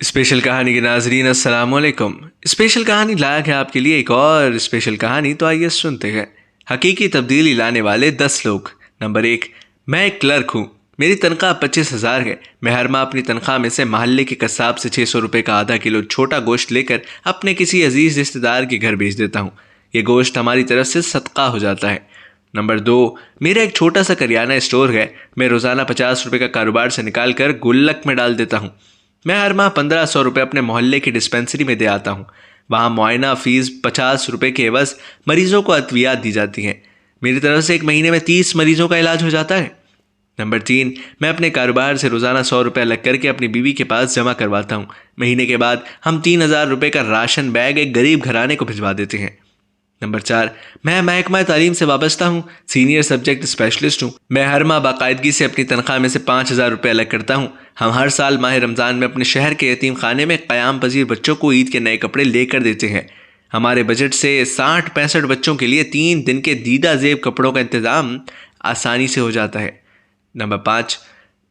Special کہانی کے ناظرین السلام علیکم۔ اسپیشل کہانی لایا ہے آپ کے لیے ایک اور اسپیشل کہانی، تو آئیے سنتے ہیں۔ حقیقی تبدیلی لانے والے 10 لوگ۔ نمبر 1، میں ایک کلرک ہوں۔ میری تنخواہ 25,000 ہے۔ میں ہر ماہ اپنی تنخواہ میں سے محلے کے قصاب سے 600 روپے کا آدھا کلو چھوٹا گوشت لے کر اپنے کسی عزیز رشتہ دار کے گھر بھیج دیتا ہوں۔ یہ گوشت ہماری طرف سے صدقہ ہو جاتا ہے۔ نمبر 2، میرا ایک چھوٹا سا کریانہ اسٹور ہے۔ میں روزانہ 50 روپے کا کاروبار سے نکال کر گلک میں ڈال دیتا ہوں۔ میں ہر ماہ 1500 روپے اپنے محلے کی ڈسپینسری میں دے آتا ہوں۔ وہاں معائنہ فیس 50 روپے کے عوض مریضوں کو ادویات دی جاتی ہیں۔ میری طرف سے ایک مہینے میں 30 مریضوں کا علاج ہو جاتا ہے۔ نمبر 3، میں اپنے کاروبار سے روزانہ 100 روپے الگ کر کے اپنی بیوی کے پاس جمع کرواتا ہوں۔ مہینے کے بعد ہم 3000 روپے کا راشن بیگ ایک غریب گھرانے کو بھجوا دیتے ہیں۔ نمبر 4، میں محکمہ تعلیم سے وابستہ ہوں، سینئر سبجیکٹ اسپیشلسٹ ہوں۔ میں ہر ماہ باقاعدگی سے اپنی تنخواہ میں سے 5000 روپے الگ کرتا ہوں۔ ہم ہر سال ماہ رمضان میں اپنے شہر کے یتیم خانے میں قیام پذیر بچوں کو عید کے نئے کپڑے لے کر دیتے ہیں۔ ہمارے بجٹ سے 60-65 بچوں کے لیے 3 دن کے دیدہ زیب کپڑوں کا انتظام آسانی سے ہو جاتا ہے۔ نمبر 5،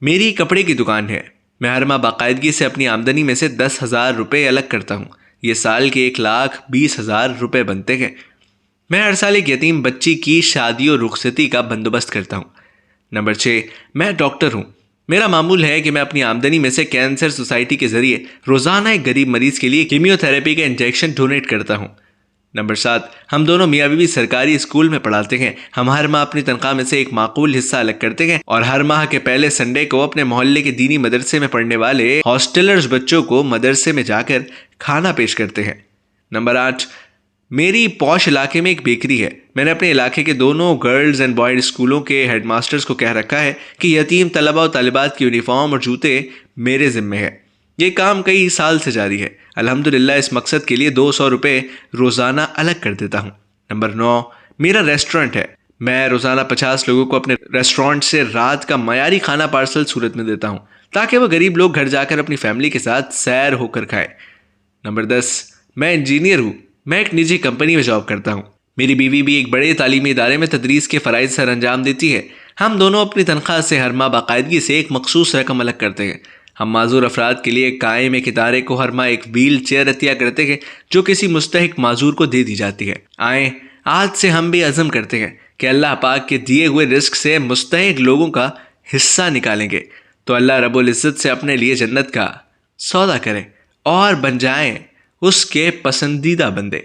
میری کپڑے کی دکان ہے۔ میں ہر ماہ باقاعدگی سے اپنی آمدنی میں سے 10,000 روپے الگ کرتا ہوں۔ یہ سال کے 1,20,000 روپے بنتے ہیں۔ میں ہر سال ایک یتیم بچی کی شادی اور رخصتی کا بندوبست کرتا ہوں۔ نمبر 6، میں ڈاکٹر ہوں۔ میرا معمول ہے کہ میں اپنی آمدنی میں سے کینسر سوسائٹی کے ذریعے روزانہ ایک غریب مریض کے لیے کیمیو تھراپی کا انجیکشن ڈونیٹ کرتا ہوں۔ نمبر 7، ہم دونوں میاں بیوی سرکاری اسکول میں پڑھاتے ہیں۔ ہم ہر ماہ اپنی تنخواہ میں سے ایک معقول حصہ الگ کرتے ہیں اور ہر ماہ کے پہلے سنڈے کو اپنے محلے کے دینی مدرسے میں پڑھنے والے ہاسٹلرز بچوں کو مدرسے میں جا کر کھانا پیش کرتے ہیں۔ نمبر 8، میری پوش علاقے میں ایک بیکری ہے۔ میں نے اپنے علاقے کے دونوں گرلز اینڈ بوائز اسکولوں کے ہیڈ ماسٹرز کو کہہ رکھا ہے کہ یتیم طلبہ و طالبات کی یونیفارم اور جوتے میرے ذمے ہے۔ یہ کام کئی سال سے جاری ہے۔ الحمدللہ اس مقصد کے لیے 200 روپے روزانہ الگ کر دیتا ہوں۔ نمبر 9، میرا ریسٹورنٹ ہے۔ میں روزانہ 50 لوگوں کو اپنے ریسٹورنٹ سے رات کا معیاری کھانا پارسل صورت میں دیتا ہوں تاکہ وہ غریب لوگ گھر جا کر اپنی فیملی کے ساتھ سیر ہو کر کھائے۔ نمبر 10، میں انجینئر ہوں۔ میں ایک نجی کمپنی میں جاب کرتا ہوں۔ میری بیوی بھی ایک بڑے تعلیمی ادارے میں تدریس کے فرائض سر انجام دیتی ہے۔ ہم دونوں اپنی تنخواہ سے ہر ماہ باقاعدگی سے ایک مخصوص رقم الگ کرتے ہیں۔ ہم معذور افراد کے لیے قائم ایک ادارے کو ہر ماہ ایک ویل چیئر عطیہ کرتے ہیں جو کسی مستحق معذور کو دے دی جاتی ہے۔ آئیں آج سے ہم بھی عزم کرتے ہیں کہ اللہ پاک کے دیے ہوئے رزق سے مستحق لوگوں کا حصہ نکالیں گے تو اللہ رب العزت سے اپنے لیے جنت کا سودا کریں اور بن جائیں اس کے پسندیدہ بندے۔